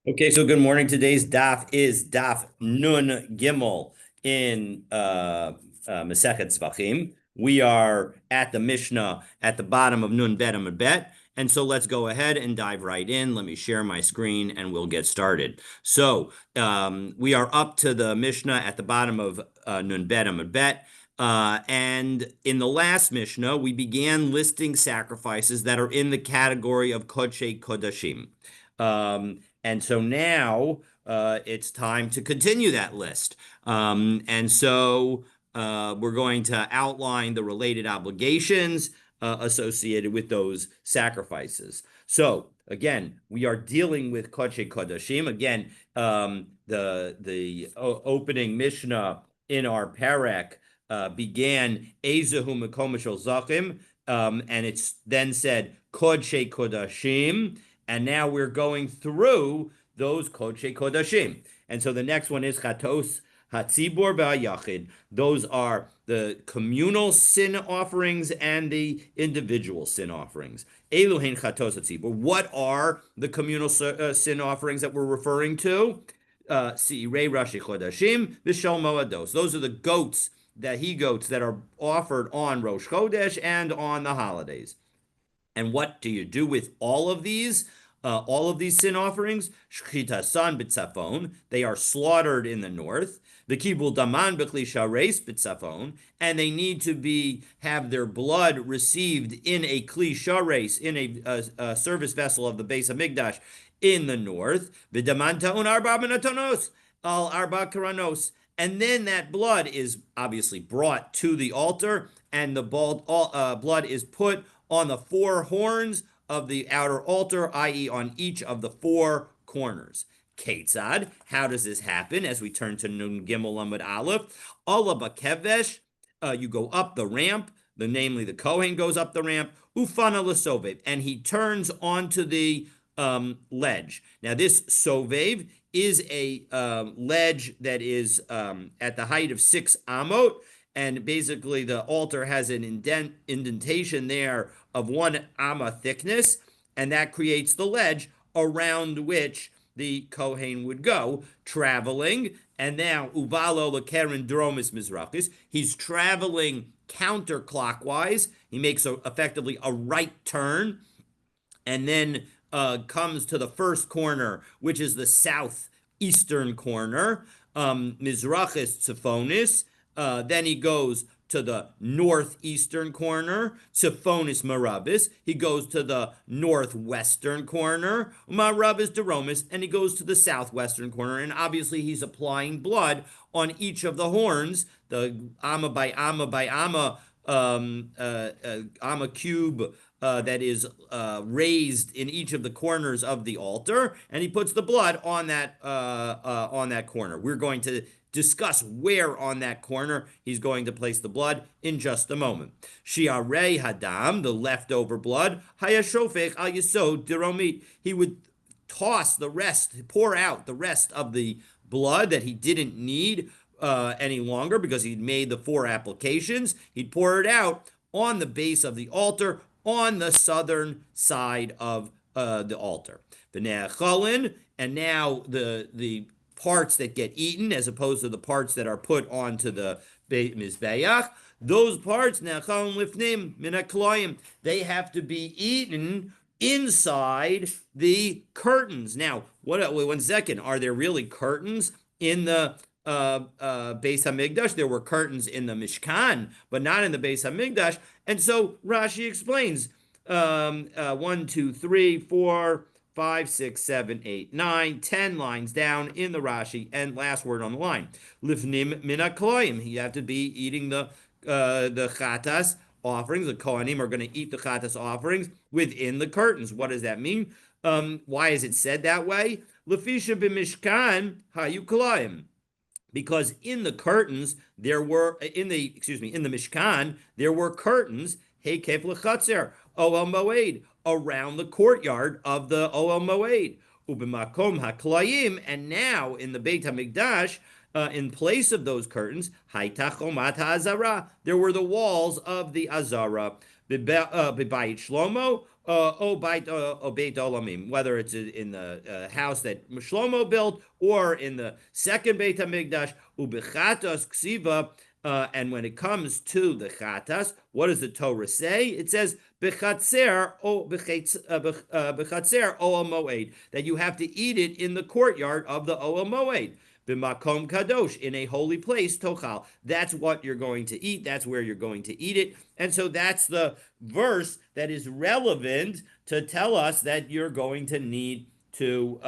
Okay, so good morning. Today's daf is daf Nun Gimel in Masechet Zevachim. We are at the Mishnah at the bottom of Nun Bet Amud Bet, and so let's go ahead and dive right in. Let me share my screen, and we'll get started. So we are up to the Mishnah at the bottom of Nun Bet Amud Bet. And in the last Mishnah, we began listing sacrifices that are in the category of Kodshe Kodashim. And so now it's time to continue that list. And so we're going to outline the related obligations associated with those sacrifices. So again, we are dealing with Kodesh Kodashim. Again, the opening Mishnah in our Perek began Ezehu Mekom Shel Zachim, and it's then said Kodesh Kodashim. And now we're going through those Kodesh Kodashim. And so the next one is Chatos Hatzibor Ba'Yachid. Those are the communal sin offerings and the individual sin offerings. Eluhin Chatos Hatzibor. What are the communal sin offerings that we're referring to? Seirei Rashi Chodashim V'Shel Moados. Those are the goats, the he-goats that are offered on Rosh Chodesh and on the holidays. And what do you do with all of these? All of these sin offerings, shchitasan b'tzafon, they are slaughtered in the north. The kibul daman b'kli shareis b'tzafon, and they need to have their blood received in a kli shareis, in a service vessel of the Beis Hamikdash in the north. V'daman ta'un arba menatonos al arba karanos. And then that blood is obviously brought to the altar, and the blood is put on the four horns of the outer altar, i.e., on each of the four corners. Ketzad, how does this happen? As we turn to Nun Gimel Amud Aleph, Allah Bakevesh, you go up the ramp, namely the Kohen goes up the ramp, Ufana L'Sovev, and he turns onto the ledge. Now, this Sovev is a ledge that is at the height of 6 amot, and basically the altar has an indentation there of 1 amma thickness, and that creates the ledge around which the Kohen would go traveling. And now uvalo lekeren dromis mizrachis, he's traveling counterclockwise. He makes effectively a right turn, and then comes to the first corner, which is the southeastern corner, Mizrachis Tzifonis. Then he goes to the northeastern corner, Tzifonis Marabis. He goes to the northwestern corner, Marabis Deromis, and he goes to the southwestern corner. And obviously, he's applying blood on each of the horns, the amma by amma by amma, amma cube that is raised in each of the corners of the altar, and he puts the blood on that corner. We're going to discuss where on that corner he's going to place the blood in just a moment. Shiarei hadam, the leftover blood, hayashofech al yesod diromit. He would toss the rest, pour out the rest of the blood that he didn't need any longer because he'd made the 4 applications. He'd pour it out on the base of the altar on the southern side of the altar. The ne'achalin, and now the parts that get eaten, as opposed to the parts that are put onto the mizbeach, those parts ne'achalin lifnim min, they have to be eaten inside the curtains. Now, one second, are there really curtains in the Beis Hamikdash? There were curtains in the Mishkan, but not in the Beis Hamikdash. And so Rashi explains 1, 2, 3, 4, 5, 6, 7, 8, 9, 10 lines down in the Rashi, and last word on the line. Lifnim min hakloim. You have to be eating the chatas offerings. The Kohanim are going to eat the chatas offerings within the curtains. What does that mean? Why is it said that way? Lefisha b'mishkan hayu kloim. Because in the curtains there were in the Mishkan there were curtains, hekef lechatzer Oel Moed, around the courtyard of the Oel Moed, ubimakom haklayim, and now in the Beit Hamikdash, in place of those curtains, haytach omat ha'azara, there were the walls of the azara. B'bayit Shlomo Beit Olamim, whether it's in the house that Shlomo built or in the second Beit Hamikdash, ubechatas ksiva. And when it comes to the chatas, what does the Torah say? It says bechatzer o bechatzer oel moed, that you have to eat it in the courtyard of the oel moed. B'makom kadosh, in a holy place, tochal. That's what you're going to eat. That's where you're going to eat it. And so that's the verse that is relevant to tell us that you're going to need to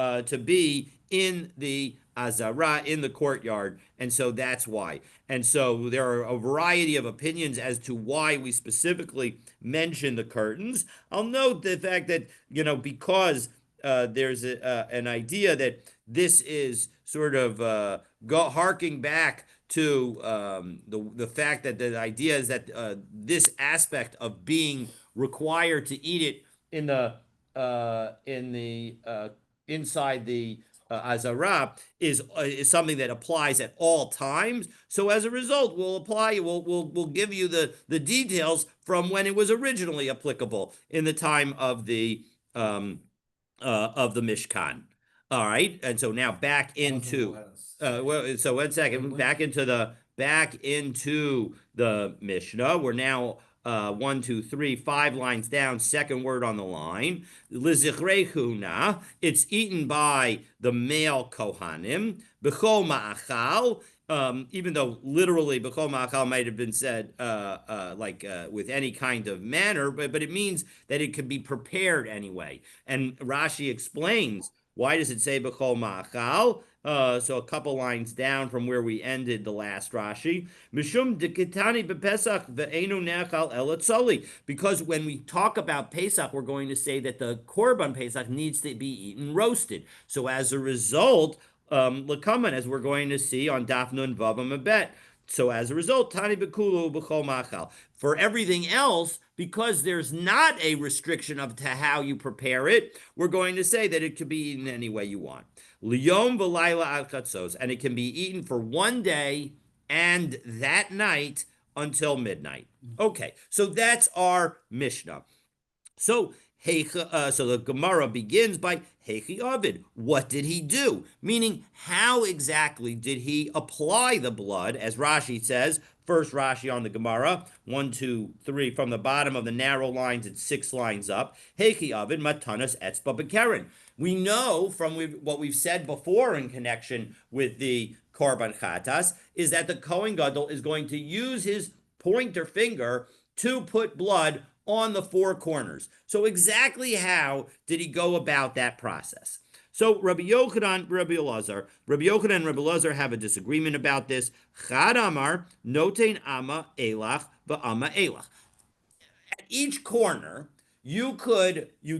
be in the azara, in the courtyard. And so that's why. And so there are a variety of opinions as to why we specifically mention the curtains. I'll note the fact that, because there's an idea that this is sort of harking back to the fact that the idea is that this aspect of being required to eat it in the inside the azara is something that applies at all times. So as a result, we'll give you the details from when it was originally applicable in the time of the Mishkan. All right, and so now back into so 1 second, back into the Mishnah. We're now 5 lines down, second word on the line. Lizichreihuna, it's eaten by the male Kohanim. B'chol ma'achal, even though literally b'chol ma'achal might have been said with any kind of manner, but it means that it could be prepared anyway. And Rashi explains, why does it say b'chol ma'achal? So a couple lines down from where we ended the last Rashi. Mishum dekitani bepesach ve'enu nechal elatzoli. Because when we talk about Pesach, we're going to say that the korban Pesach needs to be eaten roasted. So as a result, lekaman, as we're going to see on Daf Nun Vav Amabet. So as a result, Tani Bekulu B'chol Machal. For everything else, because there's not a restriction of to how you prepare it, we're going to say that it could be eaten any way you want. Liyom v'layla al chatzos, and it can be eaten for one day and that night until midnight. Okay, so that's our Mishnah. So the Gemara begins by Hechi Ovid. What did he do? Meaning, how exactly did he apply the blood? As Rashi says, first Rashi on the Gemara, 1, 2, 3, from the bottom of the narrow lines, it's 6 lines up. Hechi Ovid matanas etzba bekeren. We know from what we've said before in connection with the Korban Chatas is that the Kohen Gadol is going to use his pointer finger to put blood on the 4 corners. So exactly how did he go about that process? So Rabbi Yochanan, Rabbi Elazar, and Rabbi Elazar have a disagreement about this. Chad Amar notein ama elach va'ama elach. At each corner, you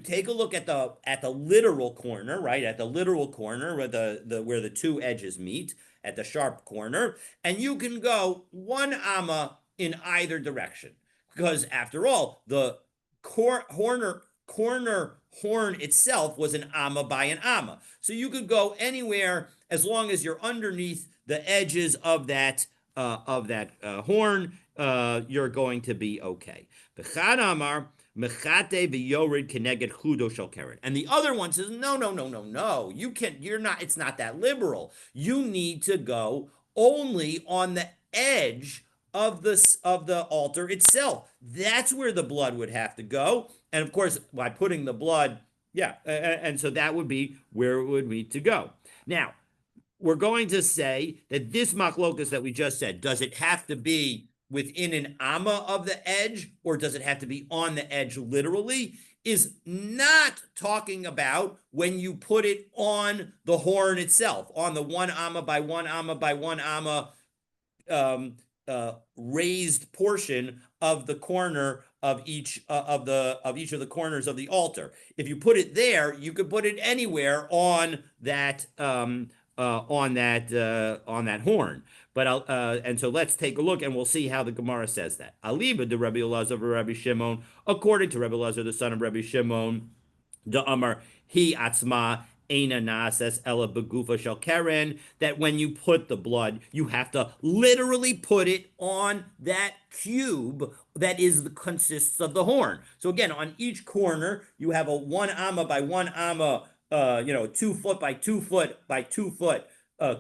take a look at the literal corner, right? At the literal corner where the 2 edges meet at the sharp corner, and you can go 1 amma in either direction. Because after all, the corner horn itself was an amma by an amma. So you could go anywhere as long as you're underneath the edges of that horn, you're going to be okay. B'chad amar mechate v'yorid keneged chudo shel keren. And the other one says, no. You're not, it's not that liberal. You need to go only on the edge of the altar itself. That's where the blood would have to go. And of course, by putting the blood, and so that would be where it would need to go. Now, we're going to say that this machlokas that we just said, does it have to be within an amma of the edge, or does it have to be on the edge literally, is not talking about when you put it on the horn itself, on the 1 amma by 1 amma by 1 amma raised portion of the corner of each of the corners of the altar. If you put it there, you could put it anywhere on that horn. But and so let's take a look, and we'll see how the Gemara says that. Aliba de Rabbi Elazar Rabbi Shimon, according to Rabbi Elazar, the son of Rabbi Shimon, the Amar he atzma Eina nases ela begufa shel keren, that when you put the blood, you have to literally put it on that cube that consists of the horn. So again, on each corner, you have a 1 amma by 1 amma, 2 foot by 2 foot by 2 foot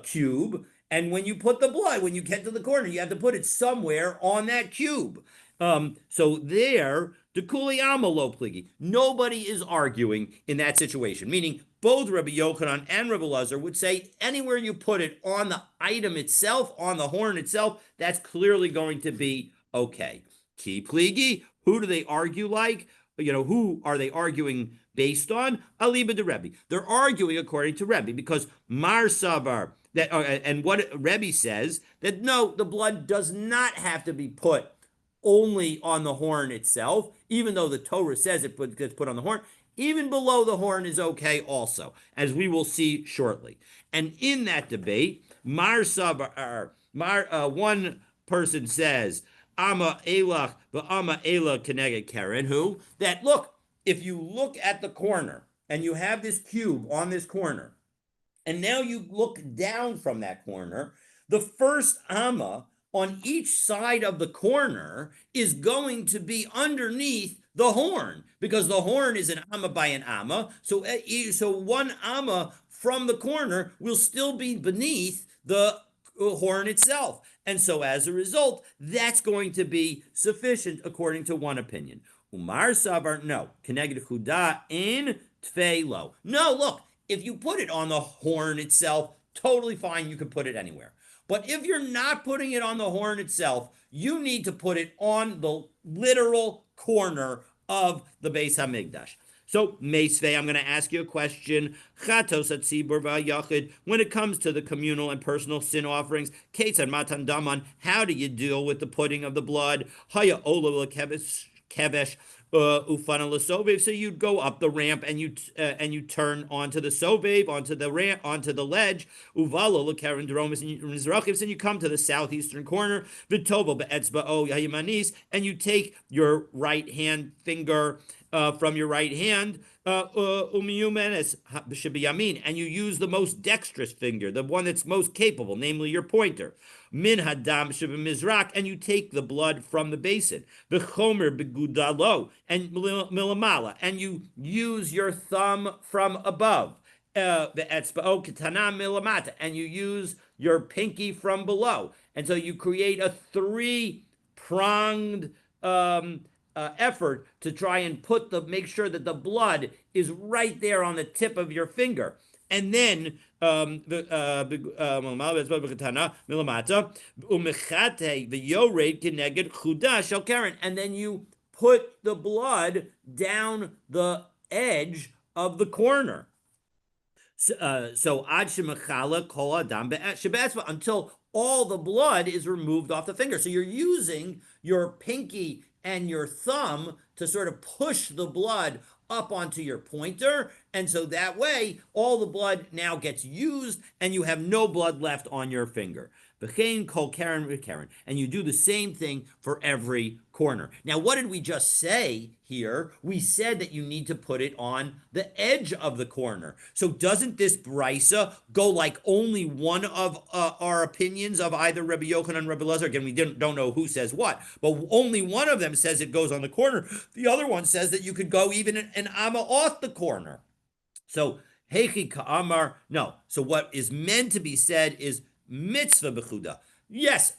cube. And when you put the blood, when you get to the corner, you have to put it somewhere on that cube. So there, the kuli amalo pligi. Nobody is arguing in that situation, meaning both Rabbi Yochanan and Rabbi Lazar would say anywhere you put it on the item itself, on the horn itself, that's clearly going to be okay. Ki pligi, who do they argue like? Who are they arguing based on? Aliba de Rebbe. They're arguing according to Rebbe because Mar Savar, that and what Rebbe says, that no, the blood does not have to be put only on the horn itself, even though the Torah says it gets put on the horn. Even below the horn is okay also, as we will see shortly. And in that debate, one person says, Ama Elach, but Ama Ela Keneged Karen, who, that look, if you look at the corner and you have this cube on this corner, and now you look down from that corner, the first Amma on each side of the corner is going to be underneath the horn, because the horn is an amma by an amma. So 1 amma from the corner will still be beneath the horn itself. And so as a result, that's going to be sufficient according to one opinion. Umar Savar, no. Keneged Chuda in Tfeilo. No, look, if you put it on the horn itself, totally fine, you can put it anywhere. But if you're not putting it on the horn itself, you need to put it on the literal corner of the Beis Hamikdash. So, Meisvei, I'm going to ask you a question. Chatos atzibur v'yachid. When it comes to the communal and personal sin offerings, Ketzad matan daman, how do you deal with the putting of the blood? Haya ola kevesh ufana l'sovev. So you'd go up the ramp and you turn onto the sovev, onto the ramp, onto the ledge. Uvala l'karen dromis and mizrachim. And you come to the southeastern corner. V'tovo be'etzba'o yayimanis, and you take your right hand finger from your right hand, and you use the most dexterous finger, the one that's most capable, namely your pointer. Min hadam mizrak, and you take the blood from the basin. V'chomer begudalo, and milamala, and you use your thumb from above. The etzba'o ketana milamata, and you use your pinky from below. And so you create a three-pronged effort to try and make sure that the blood is right there on the tip of your finger. And then and then you put the blood down the edge of the corner. So until all the blood is removed off the finger. So you're using your pinky and your thumb to sort of push the blood up onto your pointer. And so that way, all the blood now gets used and you have no blood left on your finger. And you do the same thing for every corner. Now, what did we just say here? We said that you need to put it on the edge of the corner. So doesn't this brisa go like only one of our opinions of either Rabbi Yochanan and Rabbi Lazar? Again, we don't know who says what, but only one of them says it goes on the corner. The other one says that you could go even an amma off the corner. So, Heichi Ka'amar, no. So what is meant to be said is mitzvah bechuda. Yes,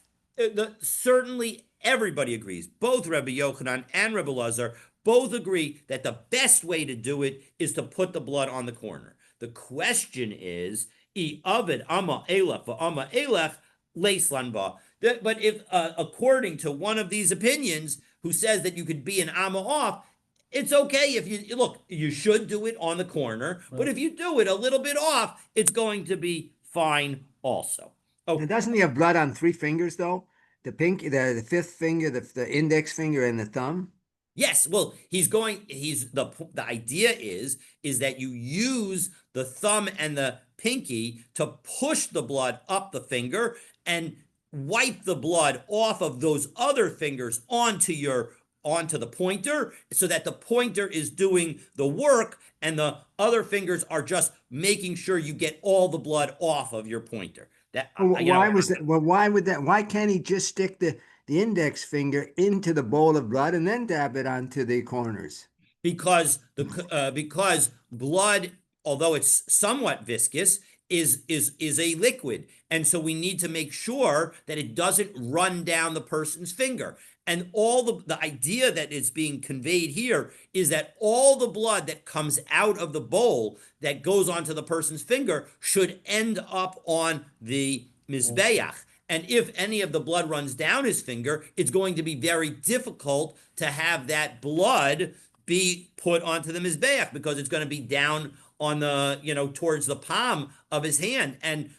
certainly everybody agrees. Both Rabbi Yochanan and Rabbi Lazar both agree that the best way to do it is to put the blood on the corner. The question is, I avid amma elech v'amma elech leislan ba. But if, according to one of these opinions, who says that you could be an amma off, it's okay if you look. You should do it on the corner, right. But if you do it a little bit off, it's going to be fine also. Oh, and doesn't he have blood on 3 fingers though? The fifth finger, the index finger, and the thumb. Yes, well, the idea is that you use the thumb and the pinky to push the blood up the finger and wipe the blood off of those other fingers onto your onto the pointer so that the pointer is doing the work and the other fingers are just making sure you get all the blood off of your pointer. That Well, why was that? Well, why would that? Why can't he just stick the index finger into the bowl of blood and then dab it onto the corners? because blood, although it's somewhat viscous, is a liquid, and so we need to make sure that it doesn't run down the person's finger. And all the idea that is being conveyed here is that all the blood that comes out of the bowl that goes onto the person's finger should end up on the mizbeach. And if any of the blood runs down his finger, it's going to be very difficult to have that blood be put onto the mizbeach because it's going to be down on the, towards the palm of his hand. And,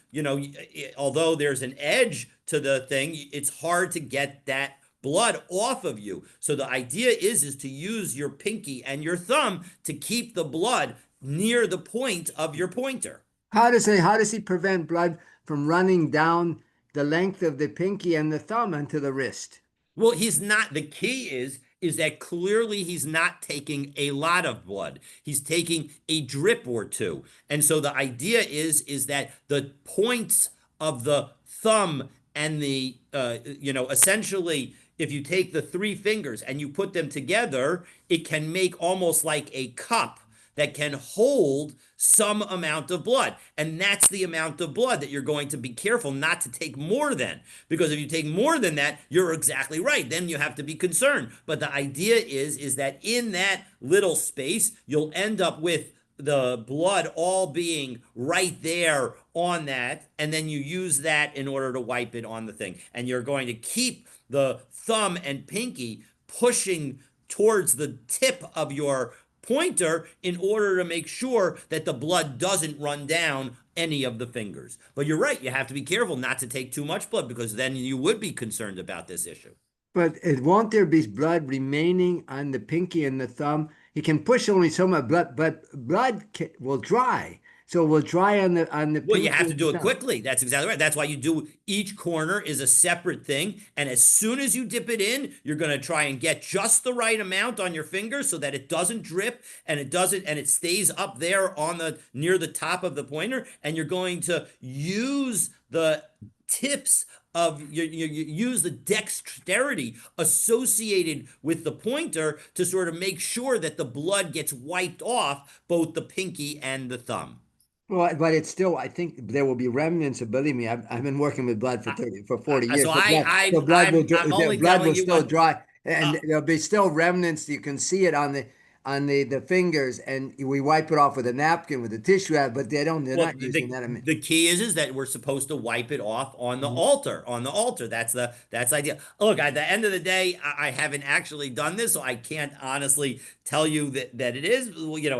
although there's an edge to the thing, it's hard to get that blood off of you. So the idea is to use your pinky and your thumb to keep the blood near the point of your pointer. How does he prevent blood from running down the length of the pinky and the thumb into the wrist? Well, he's not. The key is that clearly he's not taking a lot of blood. He's taking a drip or two. And so the idea is that the points of the thumb and the essentially, if you take the three fingers and you put them together, it can make almost like a cup that can hold some amount of blood. And that's the amount of blood that you're going to be careful not to take more than. Because if you take more than that, you're exactly right. Then you have to be concerned. But the idea is that in that little space, you'll end up with the blood all being right there on that. And then you use that in order to wipe it on the thing. And you're going to keep the thumb and pinky pushing towards the tip of your pointer in order to make sure that the blood doesn't run down any of the fingers. But you're right, you have to be careful not to take too much blood because then you would be concerned about this issue. But won't there be blood remaining on the pinky and the thumb? He can push only so much blood, but blood will dry. So it will dry on the Well, you pinky have to and do it thumb. quickly. That's exactly right. That's why you do each corner is a separate thing. And as soon as you dip it in, you're going to try and get just the right amount on your finger so that it doesn't drip and it stays up there on the near the top of the pointer. And you're going to use the tips of you use the dexterity associated with the pointer to sort of make sure that the blood gets wiped off both the pinky and the thumb. Well, but it's still, I think there will be remnants of, believe me, I've been working with blood for 40 years. So The blood will, I'm the only blood telling will you still what. dry, Uh, and there'll be still remnants. You can see it on the fingers, and we wipe it off with a napkin with a tissue out, but they're Well, not using that. I mean, the key is that we're supposed to wipe it off on the mhm. altar. On the altar. That's the idea. Look, at the end of the day, I haven't actually done this, so I can't honestly tell you that it is,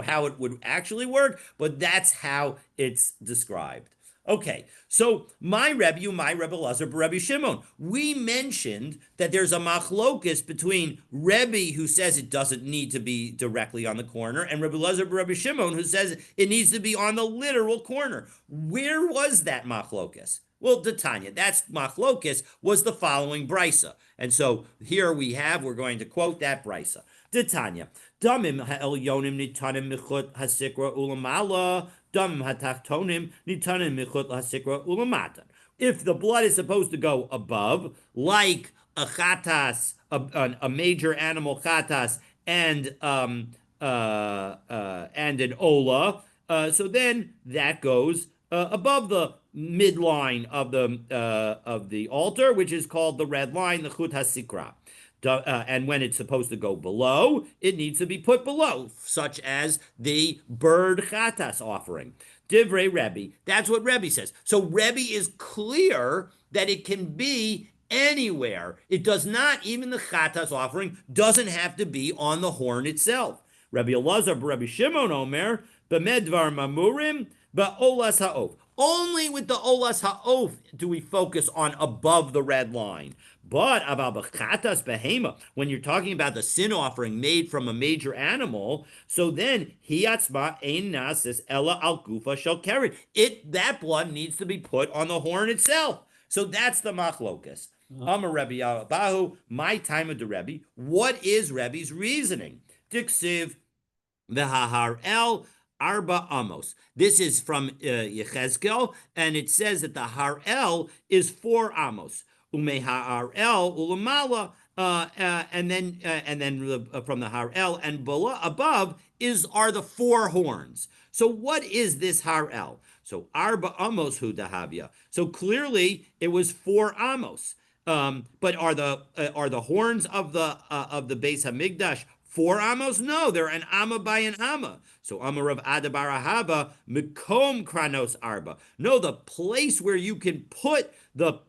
how it would actually work, but that's how it's described. Okay, so my Rebbe Lazar, Rebbe Shimon, we mentioned that there's a machlokus between Rebbe, who says it doesn't need to be directly on the corner, and Rebbe Lazar, Rebbe Shimon, who says it needs to be on the literal corner. Where was that machlokus? Well, Tanya, that's machlokus was the following brisa. And so here we're going to quote that brisa. Tanya, damim ha'elyonim nitanim michut hasikra ulamala, damim hatachtonim nitanim michut hasikra ulamata. If the blood is supposed to go above, like a chatas, a major animal chatas, and an ola, so then that goes above the midline of the altar, which is called the red line, the chut hasikra. And when it's supposed to go below, it needs to be put below, such as the bird chatas offering. Divrei Rebbe. That's what Rebbe says. So Rebbe is clear that it can be anywhere. It does not, even the chatas offering doesn't have to be on the horn itself. Rabbi Elazar, Rabbi Shimon Omer, b'medvar mamurim, ba'olas ha'of. Only with the olas ha'of do we focus on above the red line. But ababachatas behema, when you're talking about the sin offering made from a major animal, so then hiatzma ein nasis ella al gufa shel keren. That blood needs to be put on the horn itself. So that's the machlokas. Amar Rebbe Abahu, my time of the Rebbe. What is Rebbe's reasoning? Diksiv v'hahar el arba amos. This is from Yechezkel, and it says that the har el is 4 amos. Ume har el ulamala, and then from the har el and below, above are the 4 horns. So what is this har el? So arba amos hu dahavia. So clearly it was 4 amos. But are the horns of the Beis Hamikdash 4 amos? No, they're an amma by an amma. So Amar of Adabar Ahaba Mikom Kranos Arba. No, the place where you can put the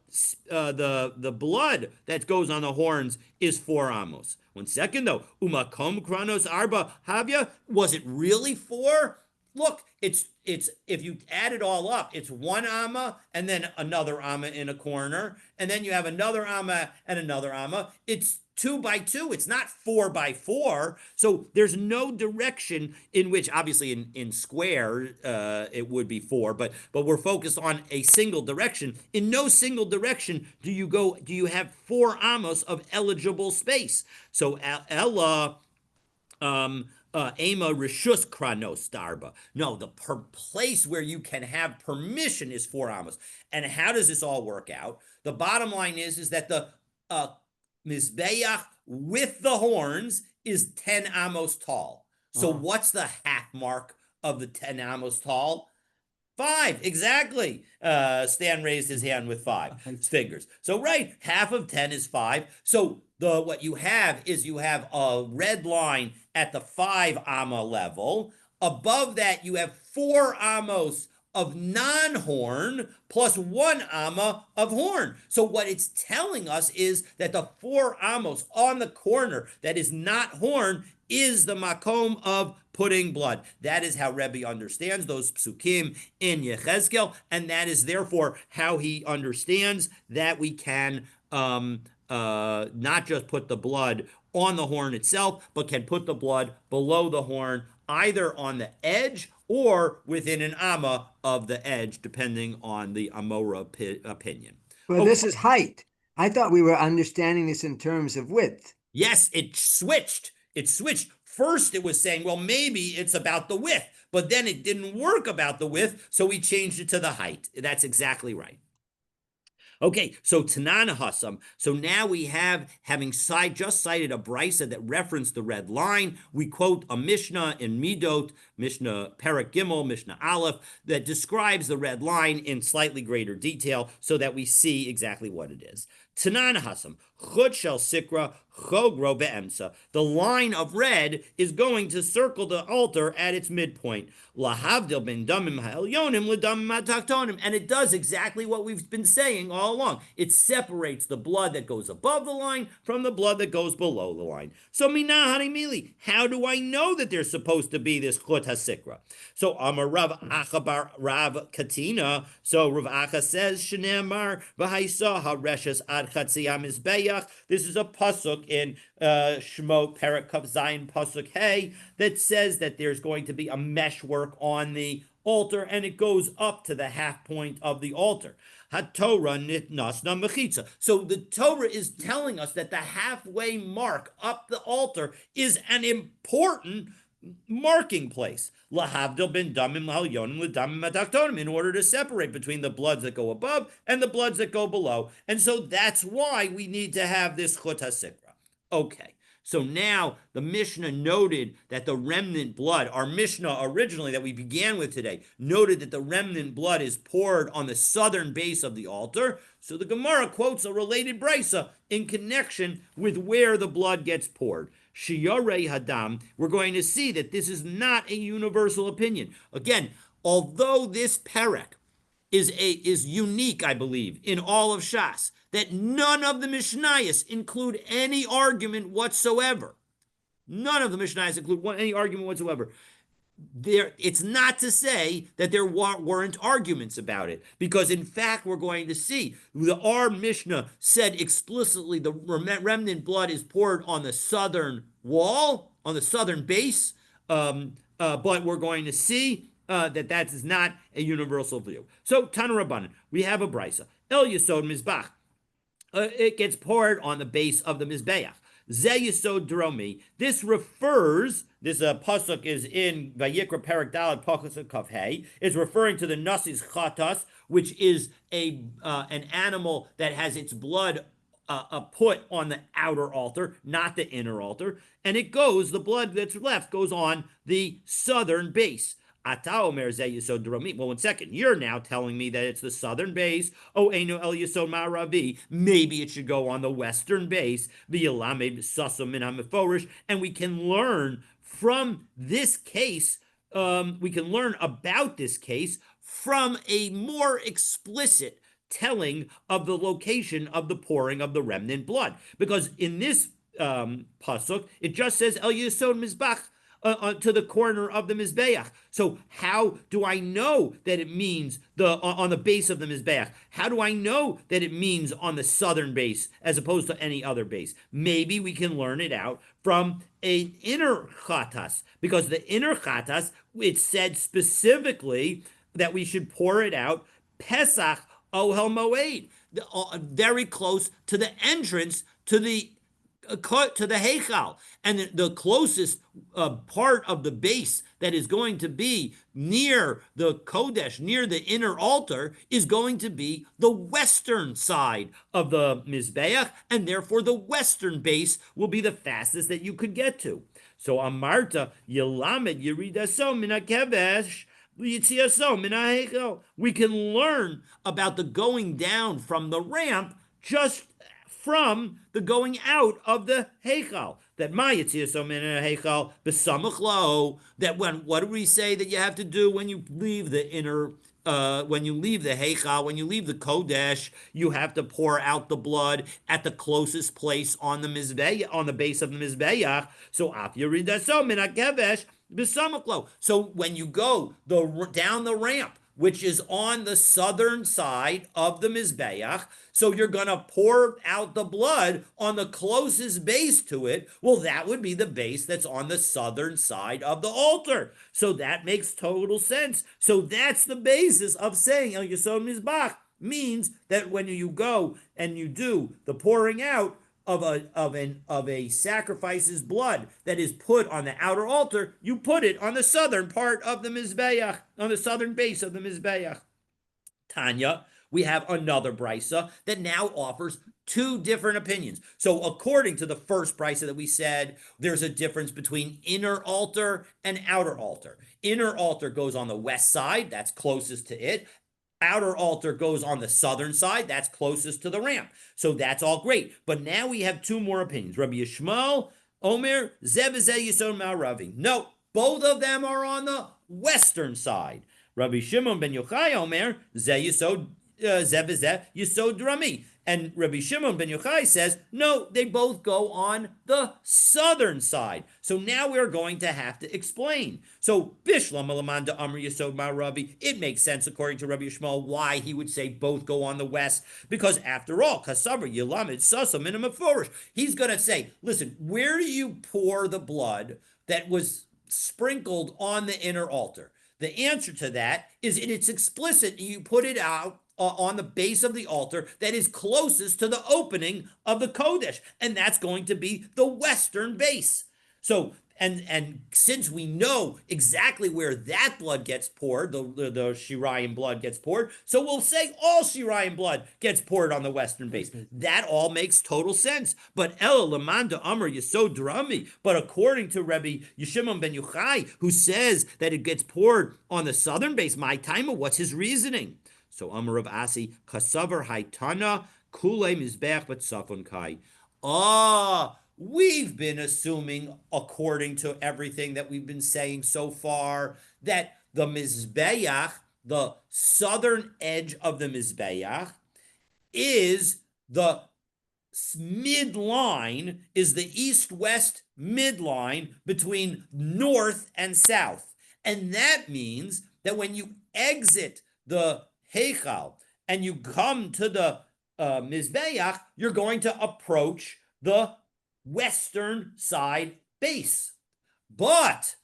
blood that goes on the horns is 4 amos. 1 second though, Umakom Kranos Arba Havia. Was it really 4? Look, it's if you add it all up, it's 1 amma and then another amma in a corner, and then you have another amma and another amma. It's 2 by 2. It's not 4 by 4. So there's no direction in which, obviously, in square it would be 4, but we're focused on a single direction. In no single direction do you have 4 amos of eligible space. So Ella Ema Rishus Kranos Darba. No, the place where you can have permission is 4 amos. And how does this all work out? The bottom line is that the Mizbeach with the horns is 10 amos tall. So what's the half mark of the 10 amos tall? 5, exactly. Stan raised his hand with 5 fingers. So right, half of 10 is 5. So what you have is you have a red line at the 5 amma level. Above that, you have 4 amos of non-horn plus 1 amma of horn. So what it's telling us is that the 4 amos on the corner that is not horn is the makom of putting blood. That is how Rebbe understands those psukim in Yechezkel, and that is therefore how he understands that we can not just put the blood on the horn itself, but can put the blood below the horn, either on the edge or within an amma of the edge, depending on the Amora opinion. Well, this is height. I thought we were understanding this in terms of width. Yes, it switched. It switched. First, it was saying, well, maybe it's about the width, but then it didn't work about the width, so we changed it to the height. That's exactly right. Okay, so Tanana Hassam. So now we have, having just cited a brisa that referenced the red line, we quote a Mishnah in Midot, Mishnah Perek Gimel, Mishnah Aleph, that describes the red line in slightly greater detail so that we see exactly what it is. Tanana Hassam, Chut Shel Sikra, Chogro Be'emsa. The line of red is going to circle the altar at its midpoint. Lahavdil ben damim ha'elyonim ledamim ha'taktonim. And it does exactly what we've been saying all along. It separates the blood that goes above the line from the blood that goes below the line. So minahani mili, how do I know that there's supposed to be this chut hasikra? So Amar Rav Achabar Rav Katina. So Rav Acha says, Shneamar v'haisa ha'reshes ad chatzi ha'mizbeach. This is a pasuk in Shemot Perek Kav Zayin pasuk Hey that says that there's going to be a meshwork on the altar, and it goes up to the half point of the altar. HaTorah nitnasna mechitza. So the Torah is telling us that the halfway mark up the altar is an important marking place. Lahavdil ben damim lahyonim ledamim adaktonim, in order to separate between the bloods that go above and the bloods that go below. And so that's why we need to have this chut hasikra. Okay. So now the Mishnah noted that the remnant blood, our Mishnah originally that we began with today, noted that the remnant blood is poured on the southern base of the altar. So the Gemara quotes a related brisa in connection with where the blood gets poured. Shiyarei Hadam, we're going to see that this is not a universal opinion. Again, although this perek is unique, I believe, in all of Shas, that none of the Mishnayos include any argument whatsoever. None of the Mishnayos include any argument whatsoever. It's not to say that there weren't arguments about it, because in fact we're going to see our Mishnah said explicitly the remnant blood is poured on the southern wall, on the southern base, but we're going to see that is not a universal view. So Tana Rabbanan, we have a brisa. El Yesod Mizbach. it gets poured on the base of the Mizbeach. Ze Yisod Dromi. This refers, this pasuk is in Vayikra Perak Dalad Pasuk Kaf Hey. It's referring to the Nasi's Chatas, which is an animal that has its blood put on the outer altar, not the inner altar, and the blood that's left goes on the southern base. Well, 1 second. You're now telling me that it's the southern base. Oh, Eino El Yisod Ma'aravi. Maybe it should go on the western base. And we can learn from this case. We can learn about this case from a more explicit telling of the location of the pouring of the remnant blood. Because in this pasuk, it just says El Yisod Mizbach, to the corner of the Mizbeach. So how do I know that it means on the base of the Mizbeach? How do I know that it means on the southern base as opposed to any other base? Maybe we can learn it out from an inner chatas, because the inner chatas, it said specifically that we should pour it out Pesach Ohel Moed, very close to the entrance to the Heichal, and the closest part of the base that is going to be near the Kodesh, near the inner altar, is going to be the western side of the Mizbeach, and therefore the western base will be the fastest that you could get to. So Amarta Yelamed Yeridaso Min HaKevesh. We can learn about the going down from the ramp just from the going out of the Heichal. That what do we say that you have to do when you leave the inner when you leave the Heichal, when you leave the Kodesh, you have to pour out the blood at the closest place on the Mizbeach, on the base of the Mizbeach. So af yiridaso min hakevesh b'samachlo. So when you go down the ramp, which is on the southern side of the Mizbeach, so you're going to pour out the blood on the closest base to it. Well, that would be the base that's on the southern side of the altar. So that makes total sense. So that's the basis of saying El Yisod Mizbach, means that when you go and you do the pouring out of a sacrifice's blood that is put on the outer altar, you put it on the southern part of the Mizbeach, on the southern base of the Mizbeach. Tanya, we have another brisa that now offers two different opinions. So according to the first brisa that we said, there's a difference between inner altar and outer altar. Inner altar goes on the west side, that's closest to it. Outer altar goes on the southern side, that's closest to the ramp. So that's all great. But now we have two more opinions. Rabbi Yishmael, Omer, Zevazeh Yisod Ma'aravi. No, both of them are on the western side. Rabbi Shimon ben Yochai Omer, Zevazeh Yisod Drami. And Rabbi Shimon ben Yochai says, no, they both go on the southern side. So now we're going to have to explain. So Bishlam Alamanda Amr Yisod Ma'aravi, it makes sense according to Rabbi Yishmael why he would say both go on the west, because after all, Kasavar Yilamid Sasa Minimaforish, he's going to say, listen, where do you pour the blood that was sprinkled on the inner altar? The answer to that is it's explicit. You put it out on the base of the altar that is closest to the opening of the Kodesh, and that's going to be the western base. So, and since we know exactly where that blood gets poured, the Shirayim blood gets poured, so we'll say all Shirayim blood gets poured on the western base. That all makes total sense. But El Lamanda Amr Yisod Drami. But according to Rabbi Yishimon ben Yochai, who says that it gets poured on the southern base, my timer, what's his reasoning? So Amar of Asi, Kasavar Haitana, Kule Mizbech but Safon Kai. We've been assuming, according to everything that we've been saying so far, that the Mizbeach, the southern edge of the Mizbeach, is the midline, is the east-west midline between north and south. And that means that when you exit the Heichal and you come to the Mizbeach, you're going to approach the western side base. But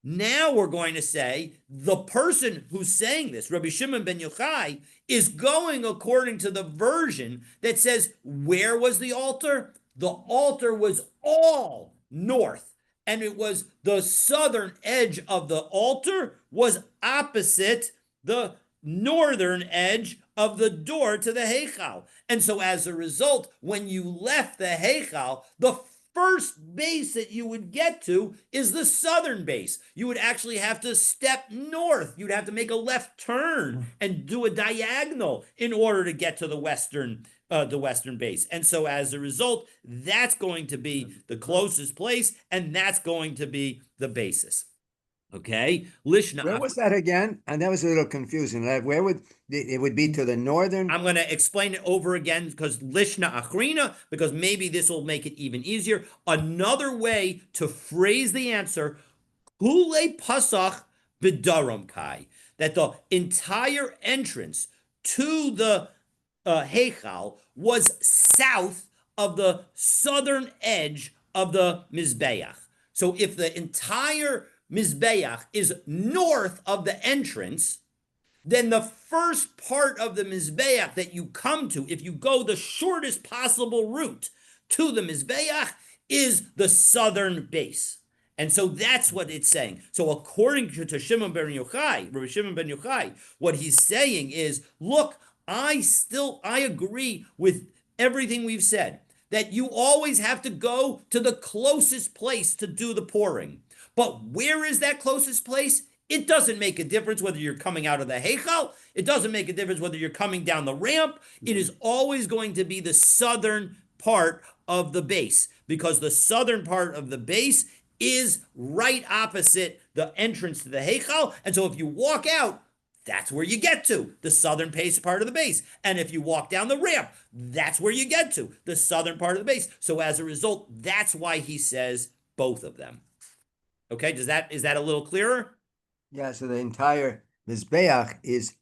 Now we're going to say the person who's saying this, Rabbi Shimon ben Yochai, is going according to the version that says, where was the altar? The altar was all north, and it was the southern edge of the altar was opposite the northern edge of the door to the Heichal. And so as a result, when you left the Heichal, the first base that you would get to is the southern base. You would actually have to step north. You'd have to make a left turn and do a diagonal in order to get to the western base. And so as a result, that's going to be the closest place, and that's going to be the basis. Okay, Lishna. Where was that again? And that was a little confusing. Where would it would be to the northern? I'm going to explain it over again because Lishna Achrina, because maybe this will make it even easier. Another way to phrase the answer, Kule Pasach Bidaram Kai, that the entire entrance to the Heichal was south of the southern edge of the Mizbeach. So if the entire Mizbeach is north of the entrance, then the first part of the Mizbeach that you come to, if you go the shortest possible route to the Mizbeach, is the southern base. And so that's what it's saying. So according to Shimon ben Yochai, Rabbi Shimon ben Yochai, what he's saying is, look, I agree with everything we've said, that you always have to go to the closest place to do the pouring. But where is that closest place? It doesn't make a difference whether you're coming out of the Heichal. It doesn't make a difference whether you're coming down the ramp. It is always going to be the southern part of the base, because the southern part of the base is right opposite the entrance to the Heichal. And so if you walk out, that's where you get to, the southern part of the base. And if you walk down the ramp, that's where you get to, the southern part of the base. So as a result, that's why he says both of them. Okay, is that a little clearer? Yeah, so the entire Mizbeach is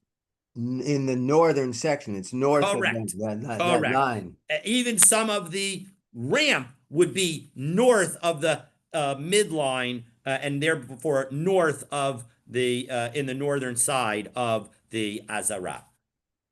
in the northern section. It's north Correct. of that line. Even some of the ramp would be north of the midline, and therefore north of the in the northern side of the Azara.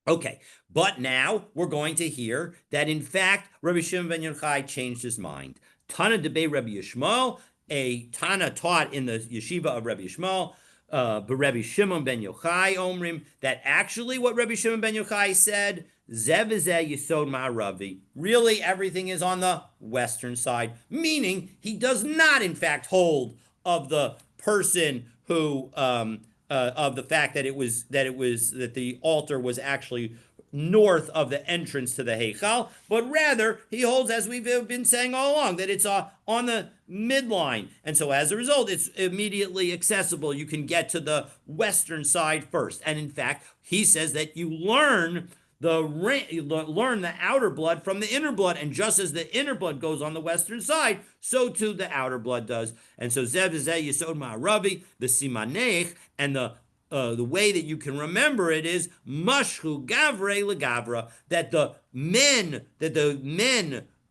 Okay, but now we're going to hear that in fact Rabbi Shimon ben Yochai changed his mind. Tana debei Rabbi Yishmael, a Tana taught in the yeshiva of Rabbi Yishmael, but Rabbi Shimon ben Yochai omrim, that actually what Rabbi Shimon ben Yochai said, Zev v'zeh yisod ma'aravi, really everything is on the western side, meaning he does not in fact hold of the person who of the fact that that the altar was actually north of the entrance to the Heichal, but rather he holds, as we've been saying all along, that it's on the midline. And so as a result, it's immediately accessible. You can get to the western side first. And in fact, he says that you learn the outer blood from the inner blood, and just as the inner blood goes on the western side, so too the outer blood does. And so Zev v'zeh yisod ma'aravi, the simanech, and the way that you can remember it is mashchu gavre legavra, that the men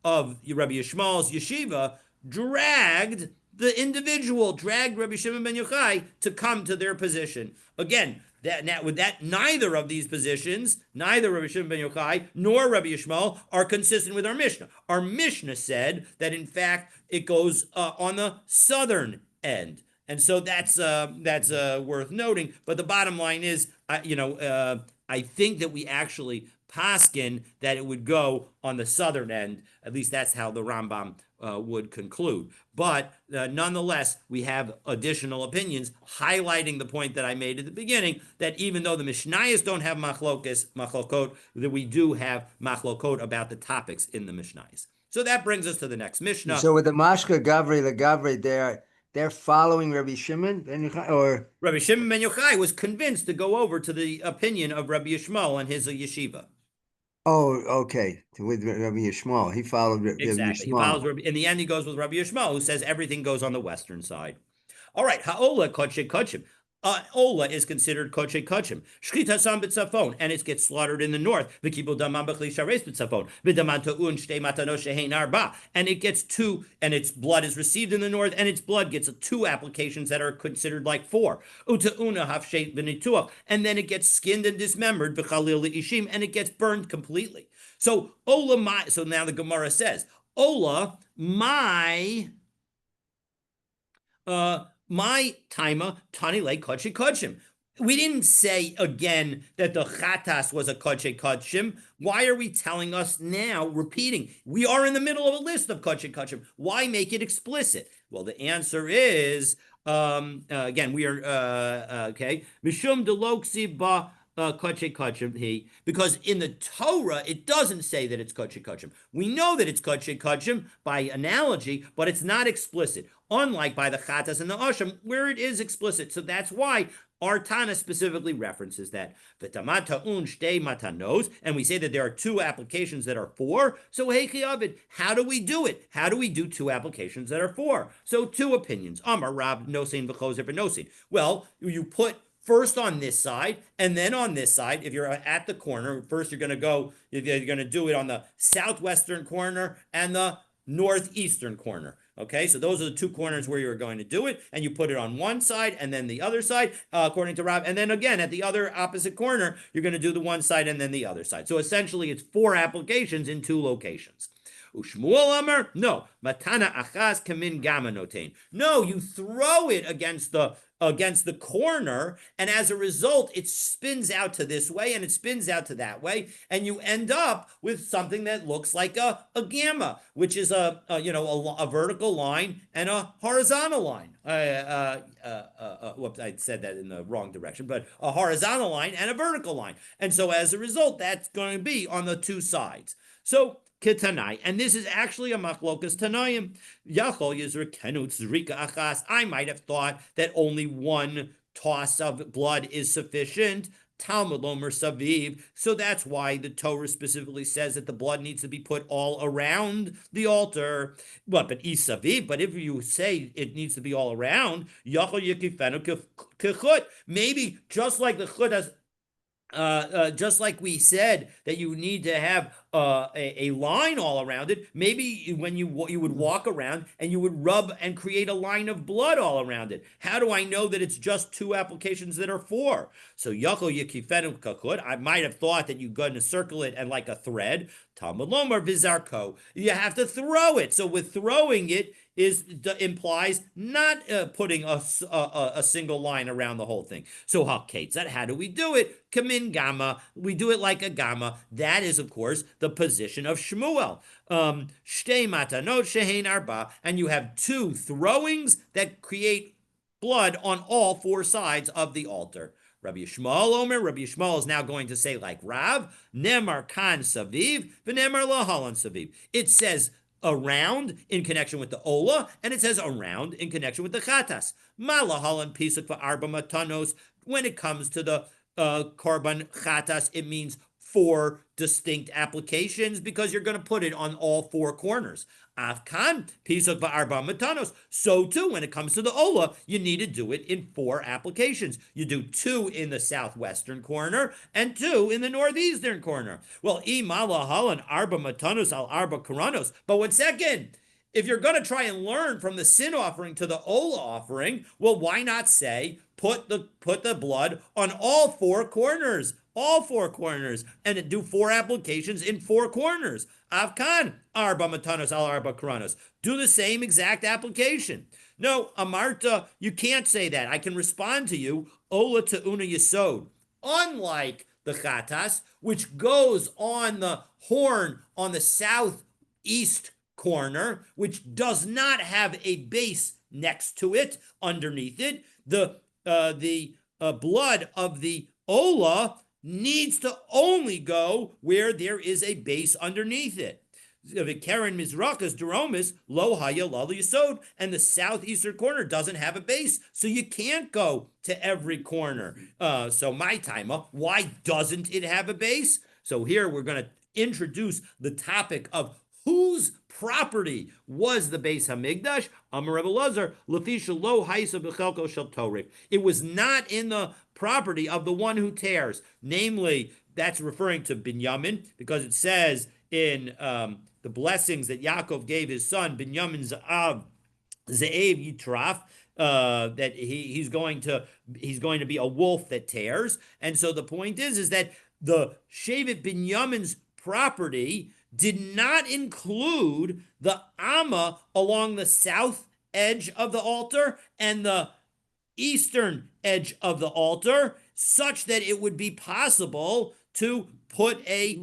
of Rabbi Yishmael's yeshiva dragged Rabbi Shimon ben Yochai to come to their position. Again, neither of these positions, neither Rabbi Shimon ben Yochai nor Rabbi Yishmael, are consistent with our Mishnah. Our Mishnah said that in fact it goes on the southern end. And so that's worth noting. But the bottom line is, I think that we actually paskin that it would go on the southern end. At least that's how the Rambam would conclude. But nonetheless, we have additional opinions highlighting the point that I made at the beginning, that even though the Mishnayos don't have machlokot, that we do have machlokot about the topics in the Mishnayos. So that brings us to the next Mishnah. So with the Mashka Gavri, the Gavri, they're following Rabbi Shimon ben Yochai, or Rabbi Shimon ben Yochai was convinced to go over to the opinion of Rabbi Yishmael and his yeshiva. Oh, okay. With Rabbi Yishmael, he followed Rabbi Exactly. Yishmael. He follows in the end, he goes with Rabbi Yishmael, who says everything goes on the western side. All right, Ha'ola Kodshe Kodshim. Ola is considered koche kachim. Shchita sam b'tzafon, and it gets slaughtered in the north. V'kibul damam b'chli shares b'tzafon. V'daman ta'un shtei matano shehein arba, and it gets two, and its blood is received in the north, and its blood gets two applications that are considered like four. Uta'una hafshet v'nituach, and then it gets skinned and dismembered v'chalil ishim, and it gets burned completely. So Ola my, so now the Gemara says, Ola my taima tanile koche kodshim. We didn't say again that the chatas was a koche kodshim. Why are we telling us now, repeating? We are in the middle of a list of koche kodshim. Why make it explicit? Well, the answer is, again, we are, okay, mishum deloksi ba koche kodshim he, because in the Torah it doesn't say that it's koche kodshim. We know that it's koche kodshim by analogy, but it's not explicit. Unlike by the chatas and the asham, where it is explicit. So that's why our Tana specifically references that. And we say that there are two applications that are four. So how do we do it? How do we do two applications that are four? So two opinions. Amar Rab nosein v'chozer v'nosein. Well, you put first on this side and then on this side. If you're at the corner, first you're going to do it on the southwestern corner and the northeastern corner. Okay, so those are the two corners where you're going to do it, and you put it on one side and then the other side, according to Rob, and then again at the other opposite corner, you're going to do the one side and then the other side. So essentially, it's four applications in two locations. Ushmuel Amar, no, matana achas kamin gamma notain. No, you throw it against the corner, and as a result, it spins out to this way and it spins out to that way, and you end up with something that looks like a gamma, which is a vertical line and a horizontal line. Whoops, I said that in the wrong direction, but a horizontal line and a vertical line, and so as a result, that's going to be on the two sides. So Ketanai, and this is actually a machlokas Tanayim. Yachol Yizra Kenut Zrika Achas. I might have thought that only one toss of blood is sufficient. Talmud Lomer Saviv. So that's why the Torah specifically says that the blood needs to be put all around the altar. But Isaviv, but if you say it needs to be all around, Yachol Yikifenu Kechut. Maybe just like the chut has just like we said that you need to have a line all around it, maybe when you would walk around and you would rub and create a line of blood all around it. How do I know that it's just two applications that are four? So Yachol Yikifenu Kakut, I might have thought that you're going to circle it and like a thread. Talmud Lomar Vizarko. You have to throw it. So with throwing it implies not putting a single line around the whole thing. So how do we do it? Kamin gamma. We do it like a gamma. That is, of course, the position of Shmuel. Shtei matanot shehein arba, and you have two throwings that create blood on all four sides of the altar. Rabbi Yishmael Omer, Rabbi Yishmael is now going to say like Rav, Nemar kan saviv, v'nemar lahalan saviv. It says around in connection with the Ola, and it says around in connection with the Chatas. Malahalan Pisak for Arba Matanos. When it comes to the Korban Chatas, it means four distinct applications because you're going to put it on all four corners. Afkan, Pisak Va'arba Matanos. So too, when it comes to the Ola, you need to do it in four applications. You do two in the southwestern corner and two in the northeastern corner. Well, Imala Halan Arba Matanos al Arba Karanos. But 1 second, if you're going to try and learn from the sin offering to the Ola offering, well, why not say put the blood on all four corners? All four corners, and do four applications in four corners. Avkan, arba matanos al arba karanos. Do the same exact application. No, Amarta, you can't say that. I can respond to you, ola te'una yesod. Unlike the chatas, which goes on the horn on the southeast corner, which does not have a base next to it, underneath it, the blood of the ola needs to only go where there is a base underneath it. Karen Mizrachas Duromis Lo Haya Lala Yisod, and the southeastern corner doesn't have a base, so you can't go to every corner. So my timer, why doesn't it have a base? So here we're going to introduce the topic of whose property was the Beis Hamikdash. Amar Rebbe Elazar, Lefisha lo haisa b'chelko shel Torek. It was not in the property of the one who tears. Namely, that's referring to Binyamin, because it says in the blessings that Yaakov gave his son, Binyamin Za'av, Ze'ev Yitraf, that he's going to be a wolf that tears. And so the point is that the Shevet Binyamin's property did not include the Amma along the south edge of the altar and the eastern edge of the altar, such that it would be possible to put a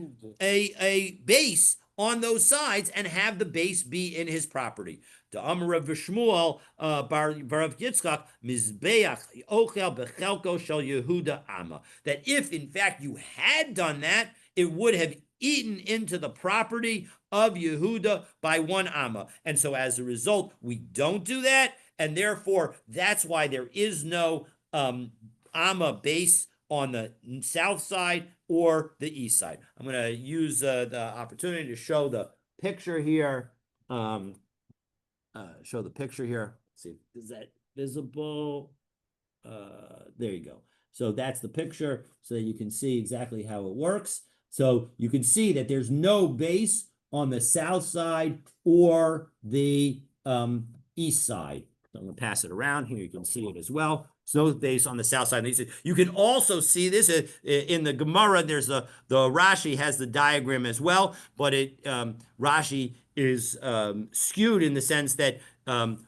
base on those sides and have the base be in his property. The Amar of Shmuel bar Rav Yitzchak Mizbeach Ochel Bechelko Shel Yehuda Amma. That if in fact you had done that, it would have eaten into the property of Yehuda by one Amma. And so as a result, we don't do that, and therefore that's why there is no Amma base on the south side or the east side. I'm going to use the opportunity to show the picture here. Show the picture here. Let's see, is that visible? There you go. So that's the picture, so that you can see exactly how it works. So you can see that there's no base on the south side or the east side. So I'm going to pass it around here. You can see it as well. So base on the south side. You can also see this in the Gemara. There's the Rashi has the diagram as well, but Rashi is skewed in the sense that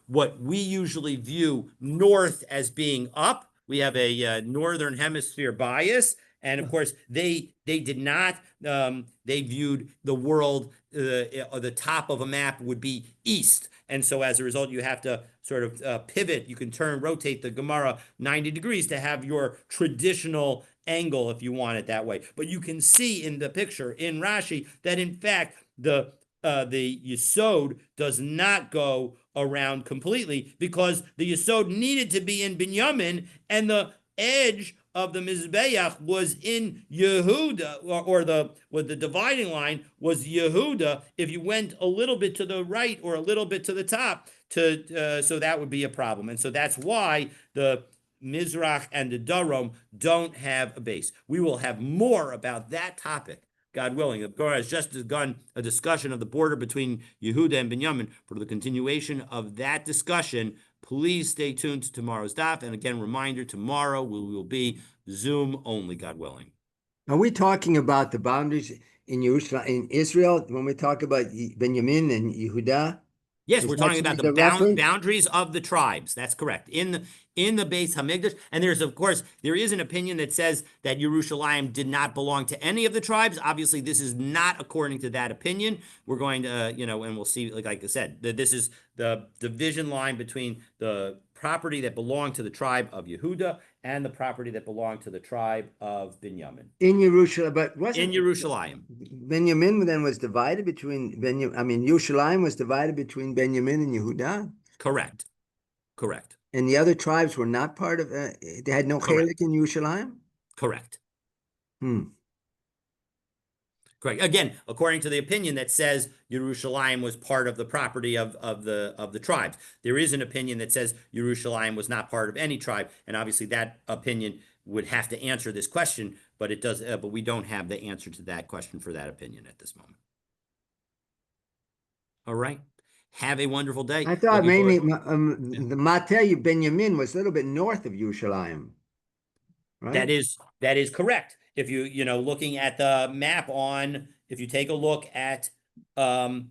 what we usually view north as being up, we have a northern hemisphere bias, and of course they did not. They viewed the world, the top of a map would be east. And so as a result, you have to sort of pivot. You can rotate the Gemara 90 degrees to have your traditional angle if you want it that way. But you can see in the picture in Rashi that in fact the Yesod does not go around completely, because the Yesod needed to be in Binyamin, and the edge of the Mizbeach was in Yehuda, or the dividing line was Yehuda. If you went a little bit to the right or a little bit to the top, so that would be a problem. And so that's why the Mizrach and the Darom don't have a base. We will have more about that topic, God willing. The Gemara has just begun a discussion of the border between Yehuda and Binyamin. For the continuation of that discussion, please stay tuned to tomorrow's daf. And again, reminder, tomorrow we will be Zoom only, God willing. Are we talking about the boundaries in Israel when we talk about Benjamin and Yehuda? Yes, we're talking about the boundaries of the tribes. That's correct. In the Beis Hamikdash, and there is an opinion that says that Yerushalayim did not belong to any of the tribes. Obviously, this is not according to that opinion. We're going to, and we'll see, like I said, that this is the division line between the property that belonged to the tribe of Yehuda and the property that belonged to the tribe of Binyamin. In Yerushalayim, but wasn't in Yerushalayim. Benjamin then was divided between Yerushalayim was divided between Benjamin and Yehuda? Correct. And the other tribes were not part of they had no chelik in Yerushalayim? Correct. Correct. Again, according to the opinion that says Yerushalayim was part of the property of the tribes. There is an opinion that says Yerushalayim was not part of any tribe, and obviously that opinion would have to answer this question, but it does. But we don't have the answer to that question for that opinion at this moment. All right. Have a wonderful day. I thought mainly the Matei Benjamin was a little bit north of Yerushalayim. Right? That is correct. If looking at the map if you take a look at the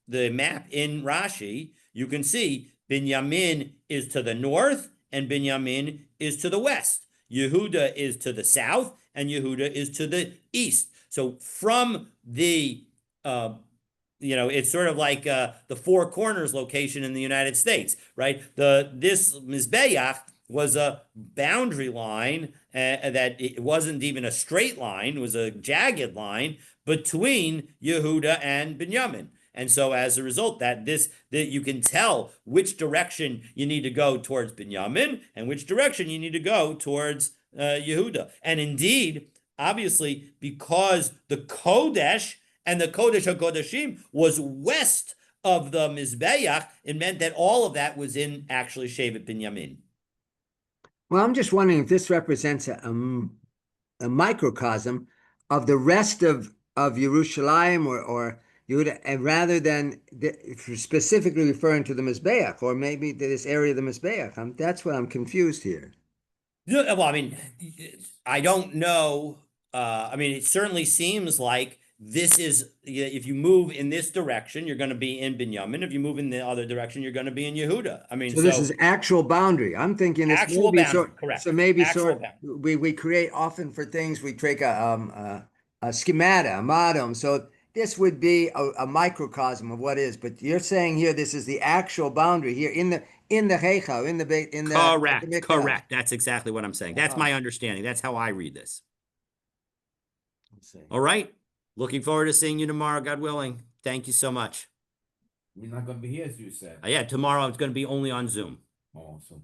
map in Rashi, you can see Binyamin is to the north and Binyamin is to the west. Yehuda is to the south and Yehuda is to the east. So from the it's sort of like the Four Corners location in the United States, right? This Mizbeach was a boundary line that it wasn't even a straight line, it was a jagged line between Yehuda and Binyamin. And so as a result, that you can tell which direction you need to go towards Binyamin and which direction you need to go towards Yehuda. And indeed, obviously, because the Kodesh and the Kodesh HaKodeshim was west of the Mizbeach. It meant that all of that was in actually Shevet Binyamin. Well, I'm just wondering if this represents a microcosm of the rest of Yerushalayim or Yehuda, and rather than specifically referring to the Mizbeach, or maybe to this area of the Mizbeach. That's what I'm confused here. Well, I mean, I don't know. I mean, it certainly seems like this is, if you move in this direction, you're going to be in Binyamin. If you move in the other direction, you're going to be in Yehuda. I mean, So this is actual boundary. I'm thinking this actual maybe boundary, correct. So maybe Actual boundary. we create often for things we create a schemata, a modem. So this would be a microcosm of what is. But you're saying here this is the actual boundary here in the Heichal, in the Correct, Mikdash. correct. That's exactly what I'm saying. That's my understanding. That's how I read this. Let's see. All right. Looking forward to seeing you tomorrow, God willing. Thank you so much. We're not gonna be here, as you said. Yeah, tomorrow it's going to be only on Zoom. Awesome.